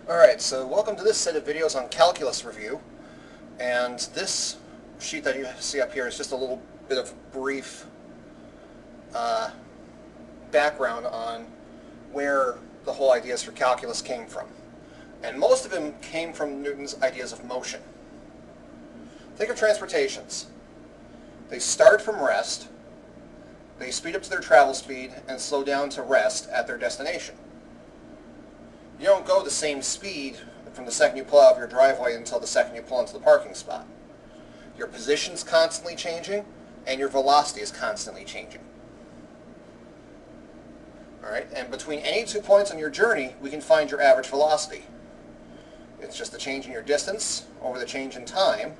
Alright, so welcome to this set of videos on calculus review, and this sheet that you see up here is just a little bit of brief background on where the whole ideas for calculus came from. And most of them came from Newton's ideas of motion. Think of transportations. They start from rest, they speed up to their travel speed, and slow down to rest at their destination. You don't go the same speed from the second you pull out of your driveway until the second you pull into the parking spot. Your position's constantly changing, and your velocity is constantly changing. Alright, and between any 2 points on your journey, we can find your average velocity. It's just the change in your distance over the change in time,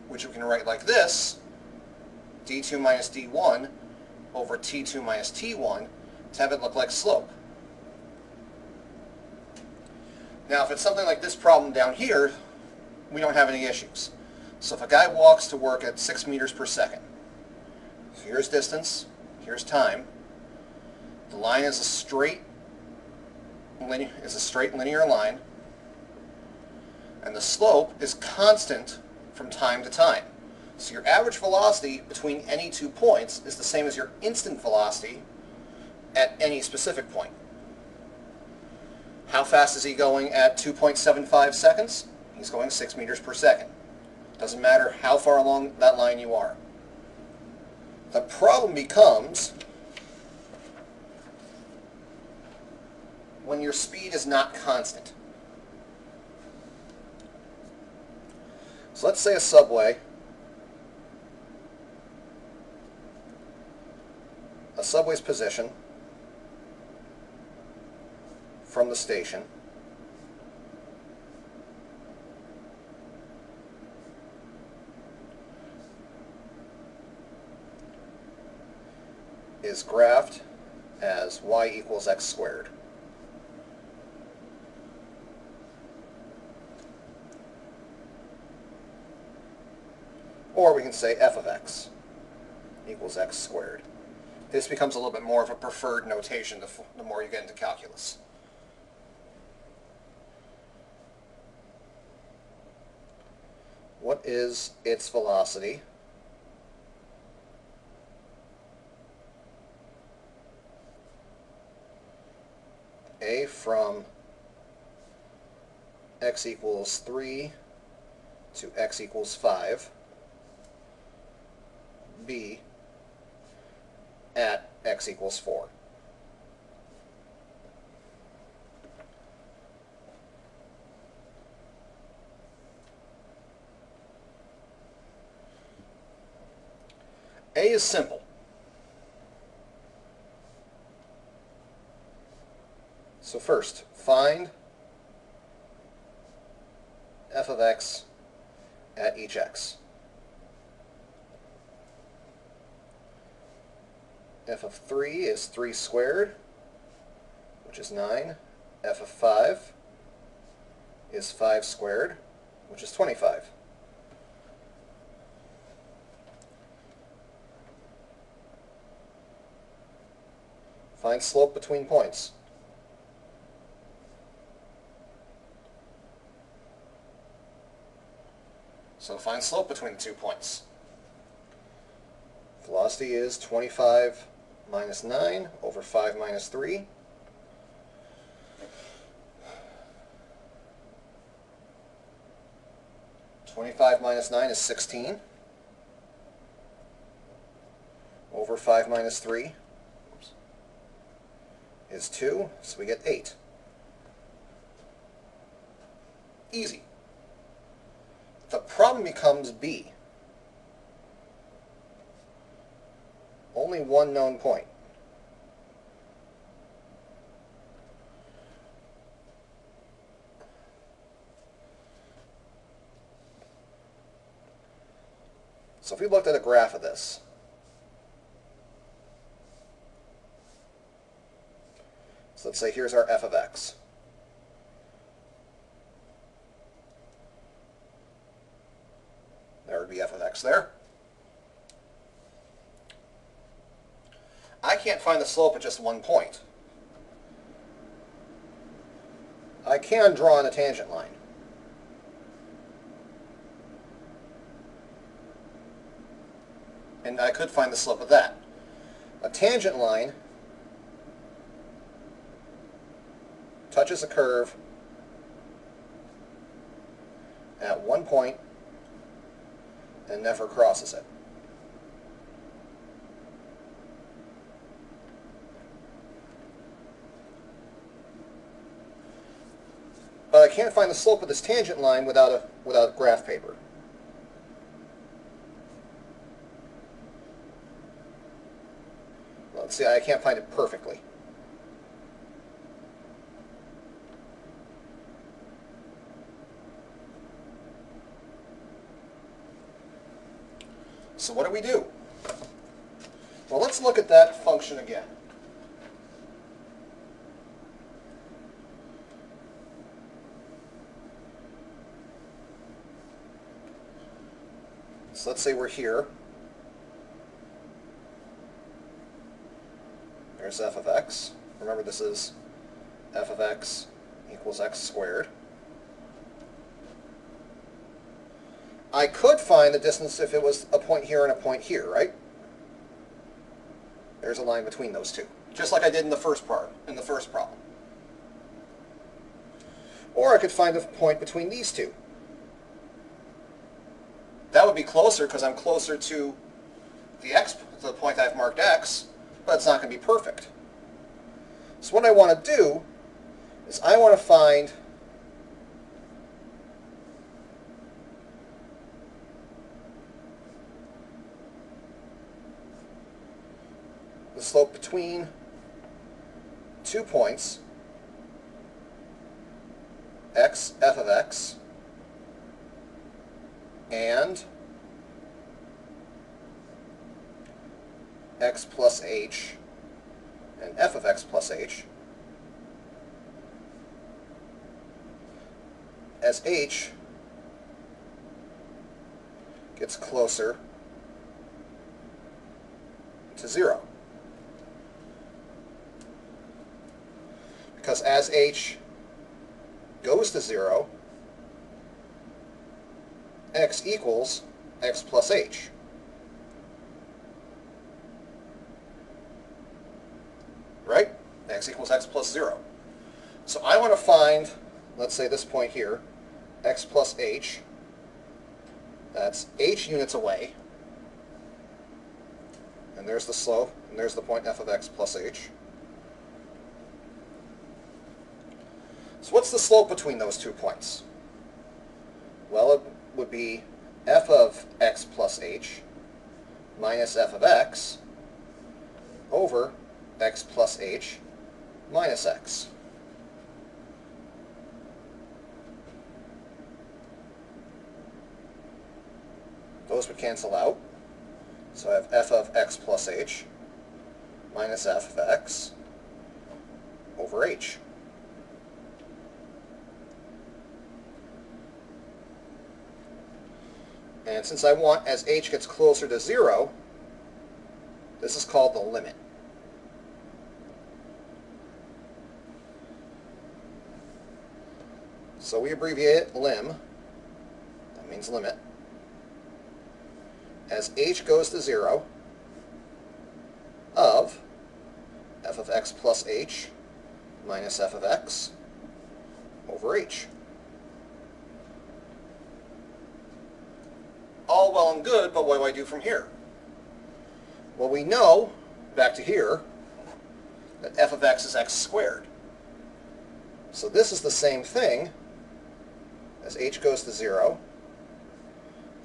which we can write like this, d2 minus d1 over t2 minus t1, to have it look like slope. Now, if it's something like this problem down here, we don't have any issues. So if a guy walks to work at 6 meters per second, so here's distance, here's time. The line is a straight linear line, and the slope is constant from time to time. So your average velocity between any 2 points is the same as your instant velocity at any specific point. How fast is he going at 2.75 seconds? He's going 6 meters per second. Doesn't matter how far along that line you are. The problem becomes when your speed is not constant. So let's say a subway's position from the station is graphed as y equals x squared. Or we can say f of x equals x squared. This becomes a little bit more of a preferred notation the more you get into calculus. What is its velocity? A from x equals 3 to x equals 5. B at x equals 4. A is simple. So first, find f of x at each x. F of 3 is 3 squared, which is 9. F of 5 is 5 squared, which is 25. Find slope between points. So find slope between the 2 points. Velocity is 25 minus 9 over 5 minus 3. (25 minus 9 is 16 over 5 minus 3 is 2, so we get 8. Easy. The problem becomes B. Only one known point. So if we looked at a graph of this, so let's say here's our f of x. There would be f of x there. I can't find the slope at just one point. I can draw on a tangent line. And I could find the slope of that. A tangent line touches a curve at one point and never crosses it. But I can't find the slope of this tangent line without a graph paper. Let's see, I can't find it perfectly. So what do? Well, let's look at that function again. So let's say we're here. There's f of x. Remember, this is f of x equals x squared. I could find the distance if it was a point here and a point here, right? There's a line between those two, just like I did in the first part, in the first problem. Or I could find a point between these two. That would be closer because I'm closer to the point I've marked x, but it's not going to be perfect. So what I want to do is I want to find the slope between 2 points, f of x, and x plus h, and f of x plus h, as h gets closer to 0. Because as h goes to 0, x equals x plus h. Right? X equals x plus 0. So I want to find, let's say this point here, x plus h. That's h units away. And there's the slope, and there's the point f of x plus h. So what's the slope between those 2 points? Well, it would be f of x plus h minus f of x over x plus h minus x. Those would cancel out. So I have f of x plus h minus f of x over h. And since I want, as h gets closer to 0, this is called the limit. So we abbreviate it lim, that means limit, as h goes to 0 of f of x plus h minus f of x over h. All well and good, but what do I do from here? Well, we know, back to here, that f of x is x squared. So this is the same thing as h goes to 0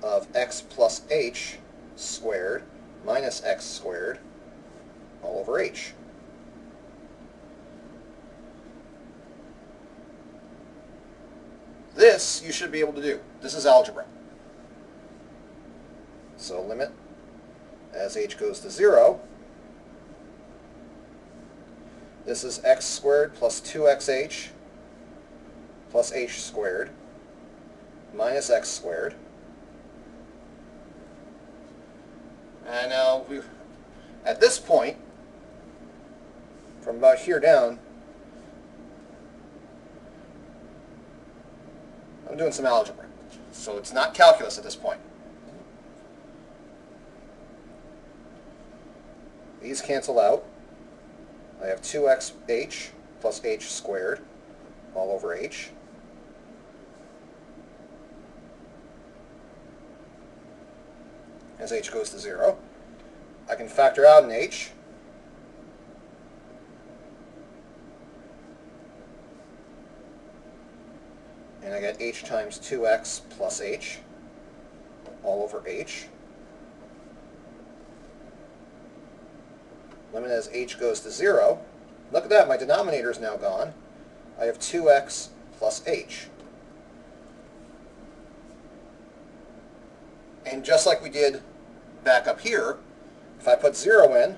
of x plus h squared minus x squared all over h. This you should be able to do. This is algebra. So limit as h goes to 0. This is x squared plus 2xh plus h squared minus x squared. And now, at this point, from about here down, I'm doing some algebra. So it's not calculus at this point. These cancel out. I have 2xh plus h squared all over h. As h goes to 0. I can factor out an h. And I get h times 2x plus h all over h. Limit as h goes to 0. Look at that, my denominator is now gone. I have 2x plus h. And just like we did back up here, if I put 0 in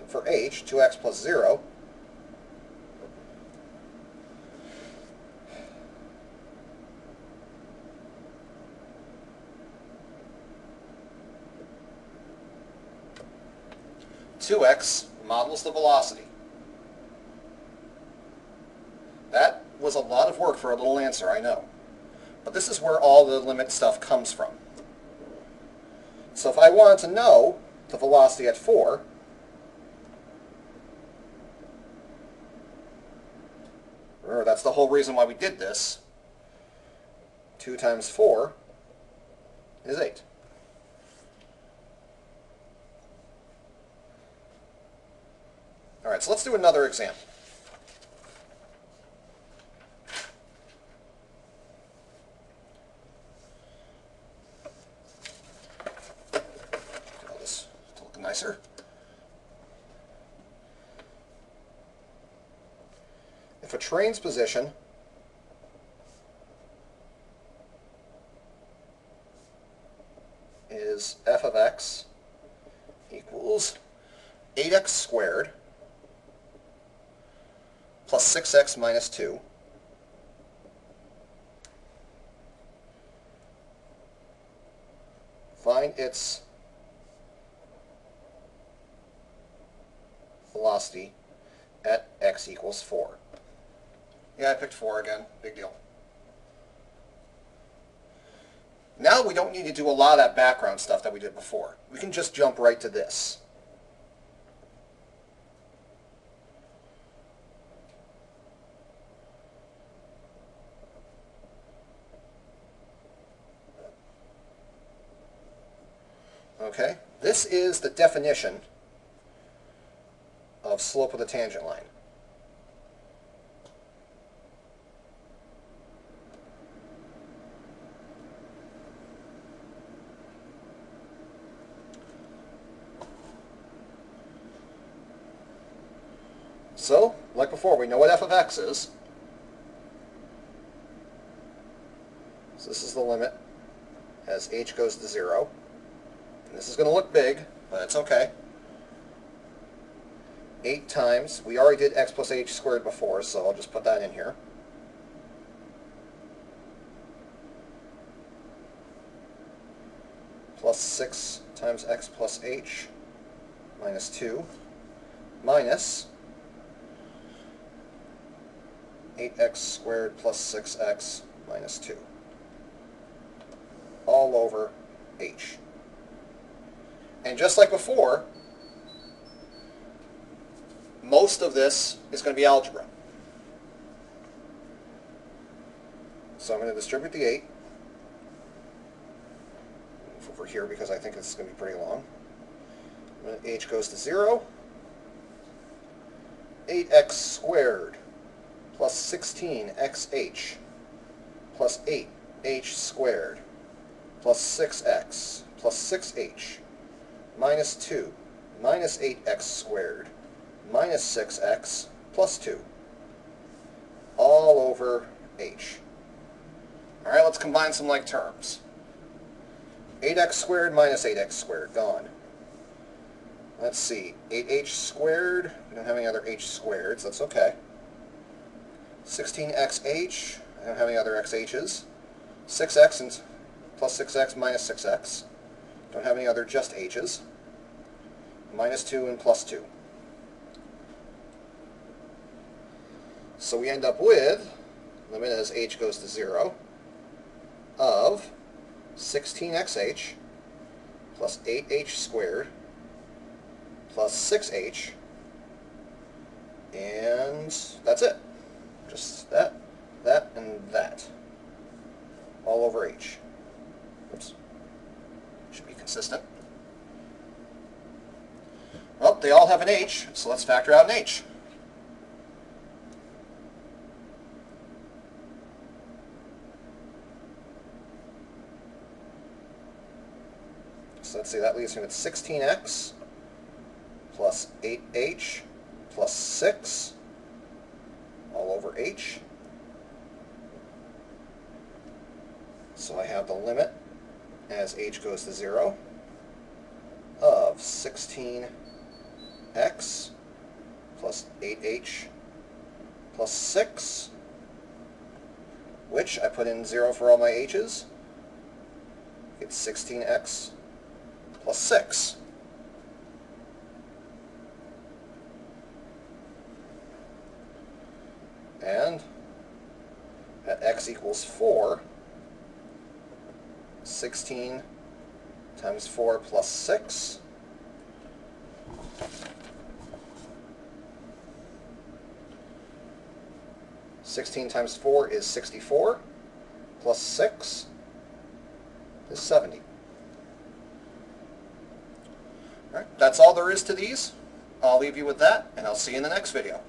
for h, 2x plus 0, (2x) models the velocity. That was a lot of work for a little answer, I know. But this is where all the limit stuff comes from. So if I wanted to know the velocity at 4, remember that's the whole reason why we did this, 2 times 4 is 8. All right, so let's do another example. Get all this to look nicer. If a train's position is f of x equals 8x squared plus 6x minus 2, find its velocity at x equals 4. Yeah, I picked 4 again. Big deal. Now we don't need to do a lot of that background stuff that we did before. We can just jump right to this. Okay, this is the definition of slope of the tangent line. So, like before, we know what f of x is. So this is the limit as h goes to 0. This is going to look big, but it's okay. 8 times, we already did x plus h squared before, so I'll just put that in here. Plus 6 times x plus h minus 2 minus 8x squared plus 6x minus 2 all over h. And just like before, most of this is going to be algebra. So I'm going to distribute the 8 over here because I think it's going to be pretty long. H goes to 0. 8x squared plus 16xh plus 8h squared plus 6x plus 6h minus 2 minus 8x squared minus 6x plus 2 all over h. Alright, let's combine some like terms. 8x squared minus 8x squared, gone. Let's see, 8h squared, we don't have any other h squareds, that's okay. 16xh, I don't have any other xh's. 6x and plus 6x minus 6x. Don't have any other just h's. Minus 2 and plus 2. So we end up with limit as h goes to 0, of 16xh plus 8h squared plus 6h, and that's it. Just that, that, and that. All over h. Oops. Should be consistent. Well, they all have an h, so let's factor out an h. So let's see, that leaves me with 16x plus 8h plus 6 all over h. So I have the limit as h goes to 0 of 16x plus 8h plus 6, which I put in 0 for all my h's. It's 16x plus 6. And at x equals 4, 16 times 4 plus 6. Sixteen times 4 is 64, plus 6 is 70. All right, that's all there is to these. I'll leave you with that, and I'll see you in the next video.